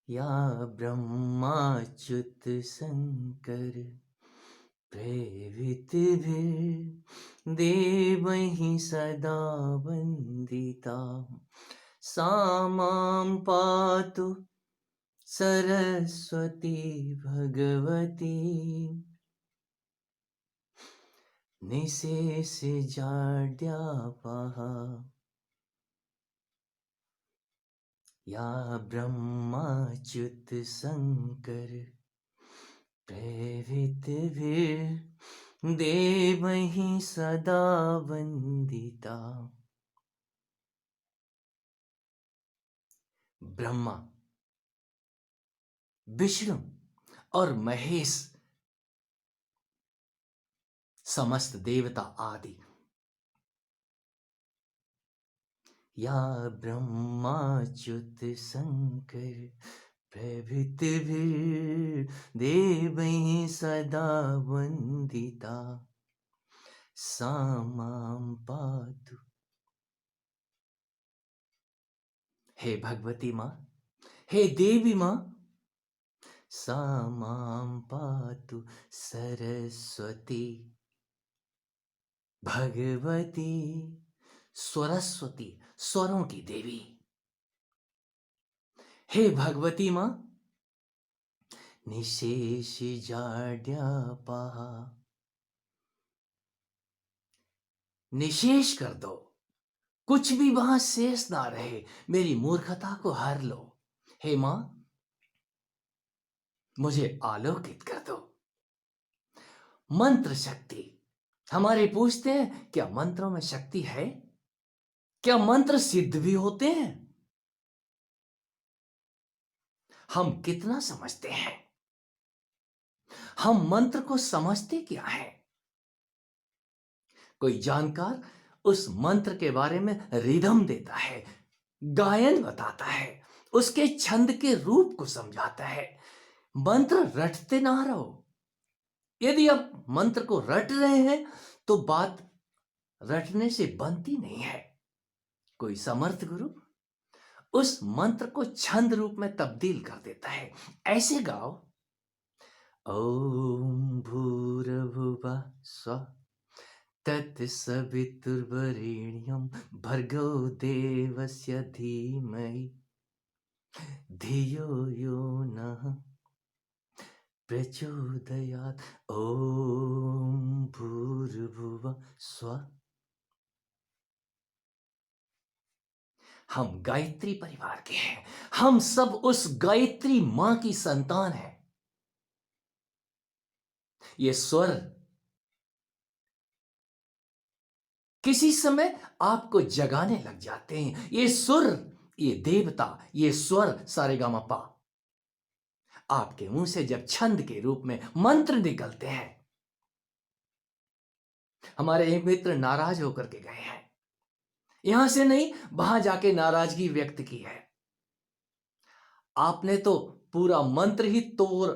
या ब्रह्माच्युत शंकर प्रेरितभिर्देवैः सदा वन्दिता सा मां पातु सरस्वती भगवती निशेषजाड्यापः या ब्रह्माच्युत शंकर प्रेरितभिर्देवैः सदा वन्दिता। ब्रह्मा, विष्णु और महेश समस्त देवता आदि, या ब्रह्माच्युत शंकर प्रभृतिभिर्देवैः सदा वन्दिता सा मां पातु। हे भगवती माँ, हे देवी माँ, सा मां पातु सरस्वती भगवती, सरस्वती स्वरों की देवी। हे भगवती माँ, निशेष जाड्यापः, निशेष कर दो, कुछ भी वहां शेष ना रहे, मेरी मूर्खता को हर लो। हे मां, मुझे आलोकित कर दो। मंत्र शक्ति, हमारे पूछते हैं क्या मंत्रों में शक्ति है? क्या मंत्र सिद्ध भी होते हैं? हम कितना समझते हैं? हम मंत्र को समझते क्या है? कोई जानकार उस मंत्र के बारे में रिदम देता है, गायन बताता है, उसके छंद के रूप को समझाता है। मंत्र रटते ना रहो। यदि आप मंत्र को रट रहे हैं तो बात रटने से बनती नहीं है। कोई समर्थ गुरु उस मंत्र को छंद रूप में तब्दील कर देता है। ऐसे गाओ, ओम भूर्भुवः स्वः तत्सवितुर्वरेण्यं भर्गो देवस्य धीमहि धियो यो नः प्रचोदयात्। ओम भूर्भुवः स्वः। हम गायत्री परिवार के हैं, हम सब उस गायत्री मां की संतान हैं। ये स्वर किसी समय आपको जगाने लग जाते हैं। ये सुर, ये देवता, ये स्वर सारेगामापा आपके मुंह से जब छंद के रूप में मंत्र निकलते हैं। हमारे एक मित्र नाराज होकर के गए हैं, यहां से नहीं वहां जाके नाराजगी व्यक्त की है। आपने तो पूरा मंत्र ही तोड़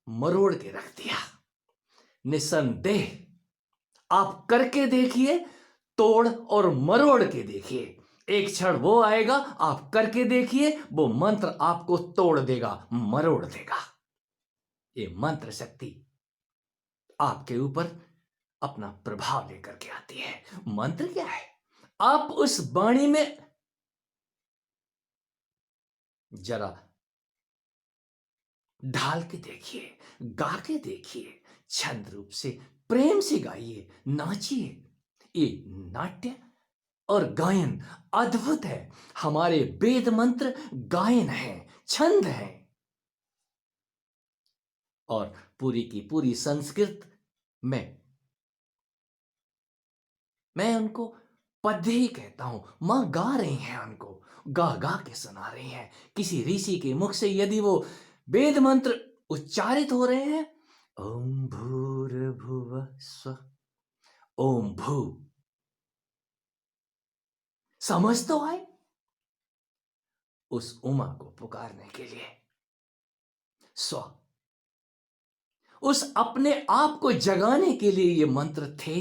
मरोड़ के रख दिया। निसंदेह आप करके देखिए, तोड़ और मरोड़ के देखिए। एक क्षण वो आएगा, आप करके देखिए, वो मंत्र आपको तोड़ देगा, मरोड़ देगा। ये मंत्र शक्ति आपके ऊपर अपना प्रभाव लेकर के आती है। मंत्र क्या है? आप उस वाणी में जरा ढाल के देखिए, गा के देखिए, छंद रूप से प्रेम से गाइए, नाचिए। ये नाट्य और गायन अद्भुत है। हमारे वेद मंत्र गायन है, छंद है। और पूरी की पूरी संस्कृत में मैं उनको पद्य ही कहता हूं। मां गा रही हैं, उनको गा गा के सुना रही हैं। किसी ऋषि के मुख से यदि वो वेद मंत्र उच्चारित हो रहे हैं, ओम भूर्भुवः स्वः, ओम भू, समझ तो आए उस उमा को पुकारने के लिए। स्व, उस अपने आप को जगाने के लिए ये मंत्र थे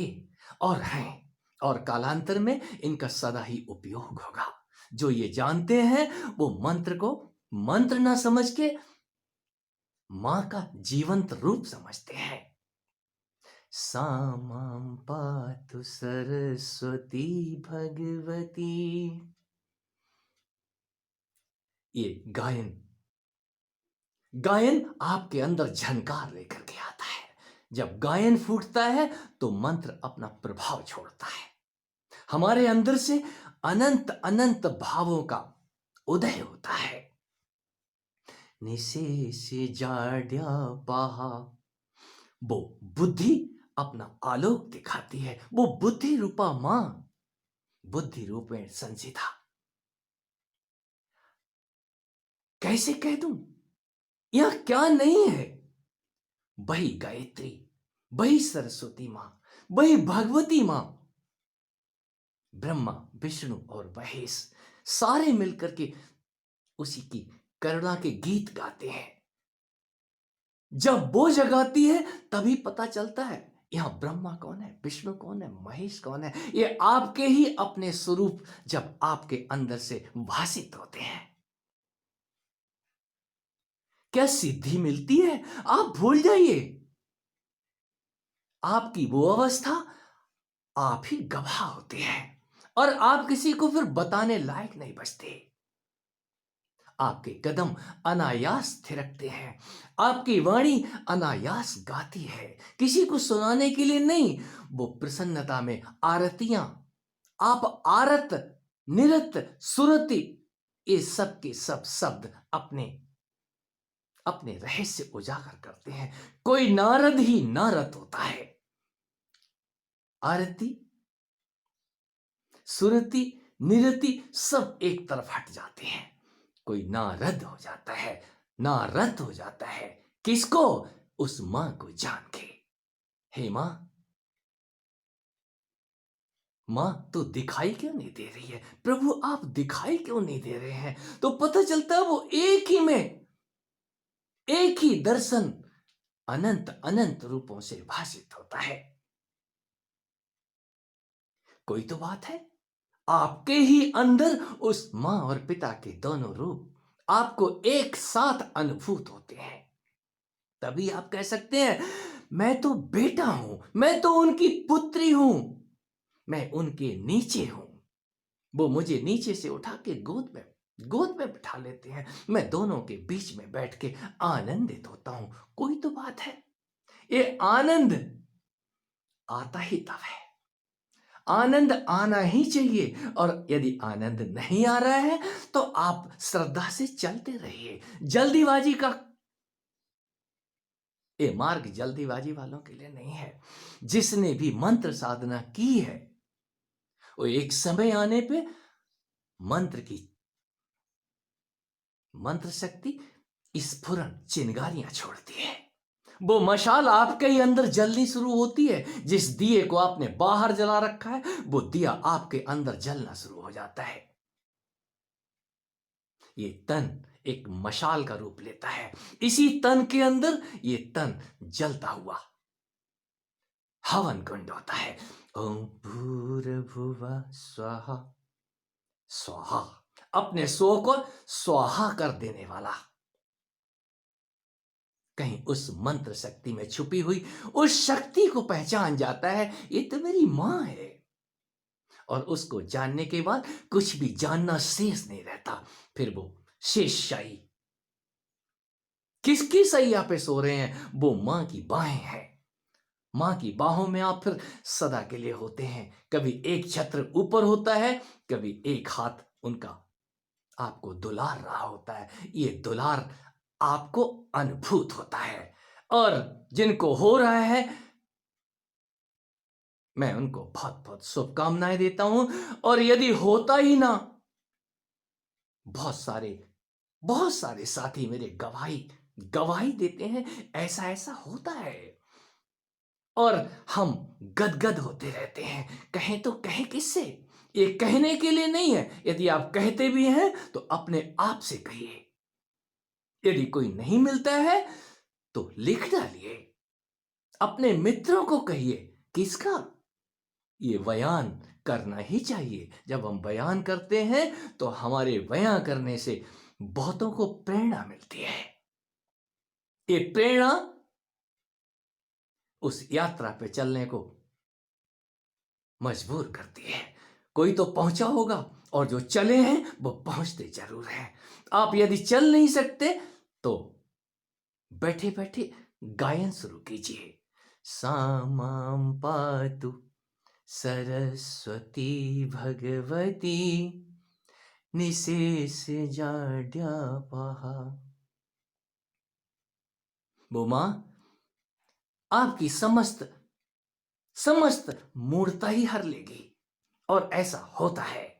और हैं, और कालांतर में इनका सदा ही उपयोग होगा। जो ये जानते हैं वो मंत्र को मंत्र ना समझ के मां का जीवंत रूप समझते हैं। सामां पातु सरस्वती भगवती। ये गायन गायन आपके अंदर झनकार लेकर के आता है। जब गायन फूटता है तो मंत्र अपना प्रभाव छोड़ता है। हमारे अंदर से अनंत अनंत भावों का उदय होता है। निशेष जाड्या पाहा, वो बुद्धि अपना आलोक दिखाती है। वो बुद्धि रूपा मां बुद्धि रूपेण संसिता। कैसे कह दूं, यह क्या नहीं है? वही गायत्री, वही सरस्वती मां, वही भगवती मां, ब्रह्मा विष्णु और महेश सारे मिलकर के उसी की करुणा के गीत गाते हैं। जब वो जगाती है तभी पता चलता है यहां ब्रह्मा कौन है, विष्णु कौन है, महेश कौन है। ये आपके ही अपने स्वरूप जब आपके अंदर से भासित होते हैं। क्या सिद्धि मिलती है? आप भूल जाइए। आपकी वो अवस्था, आप ही गवाह होते हैं और आप किसी को फिर बताने लायक नहीं बचते। आपके कदम अनायास थिरकते हैं, आपकी वाणी अनायास गाती है, किसी को सुनाने के लिए नहीं। वो प्रसन्नता में आरतियां, आप आरत निरत सुरति, ये सब के सब शब्द अपने अपने रहस्य उजागर करते हैं। कोई नारद ही नारद होता है। आरती सुरति निरति सब एक तरफ हट जाते हैं। कोई नारद हो जाता है, नारद हो जाता है। किसको? उस मां को जान के। हे मां, मां तो दिखाई क्यों नहीं दे रही है? प्रभु आप दिखाई क्यों नहीं दे रहे हैं? तो पता चलता है वो एक ही में, एक ही दर्शन अनंत अनंत रूपों से भाषित होता है। कोई तो बात है। आपके ही अंदर उस मां और पिता के दोनों रूप आपको एक साथ अनुभूत होते हैं। तभी आप कह सकते हैं मैं तो बेटा हूं, मैं तो उनकी पुत्री हूं, मैं उनके नीचे हूं। वो मुझे नीचे से उठा के गोद में बिठा लेते हैं। मैं दोनों के बीच में बैठ के आनंदित होता हूं। कोई तो बात है। ये आनंद आता ही तब है। आनंद आना ही चाहिए। और यदि आनंद नहीं आ रहा है तो आप श्रद्धा से चलते रहिए। जल्दीबाजी का ये मार्ग जल्दीबाजी वालों के लिए नहीं है। जिसने भी मंत्र साधना की है वो एक समय आने पे मंत्र शक्ति स्फुरन चिंगारियां छोड़ती है। वो मशाल आपके ही अंदर जलनी शुरू होती है। जिस दिए को आपने बाहर जला रखा है वो दिया आपके अंदर जलना शुरू हो जाता है। ये तन एक मशाल का रूप लेता है। इसी तन के अंदर ये तन जलता हुआ हवन कुंड होता है। ओम भूर्भुवः स्वाहा। स्वाहा, अपने स्व को स्वाहा कर देने वाला। कहीं उस मंत्र शक्ति में छुपी हुई उस शक्ति को पहचान जाता है ये तो मेरी मां है। और उसको जानने के बाद कुछ भी जानना शेष नहीं रहता। फिर वो शेषशाही किसकी सैया पे सो रहे हैं? वो मां की बाहें हैं। मां की बाहों में आप फिर सदा के लिए होते हैं। कभी एक छत्र ऊपर होता है, कभी एक हाथ उनका आपको दुलार रहा होता है। ये दुलार आपको अनुभूत होता है। और जिनको हो रहा है मैं उनको बहुत बहुत शुभकामनाएं देता हूं। और यदि होता ही ना, बहुत सारे साथी मेरे गवाही देते हैं ऐसा ऐसा होता है। और हम गदगद होते रहते हैं। कहें तो कहें किससे? ये कहने के लिए नहीं है। यदि आप कहते भी हैं तो अपने आप से कहिए। यदि कोई नहीं मिलता है तो लिख डालिए, अपने मित्रों को कहिए। किसका? ये बयान करना ही चाहिए। जब हम बयान करते हैं तो हमारे बयान करने से बहुतों को प्रेरणा मिलती है। ये प्रेरणा उस यात्रा पे चलने को मजबूर करती है। कोई तो पहुंचा होगा और जो चले हैं वो पहुंचते जरूर हैं। आप यदि चल नहीं सकते तो बैठे बैठे गायन शुरू कीजिए। सामां पातु सरस्वती भगवती निशेष जाड्यापहा। वो मां आपकी समस्त समस्त मूर्ता ही हर लेगी, और ऐसा होता है।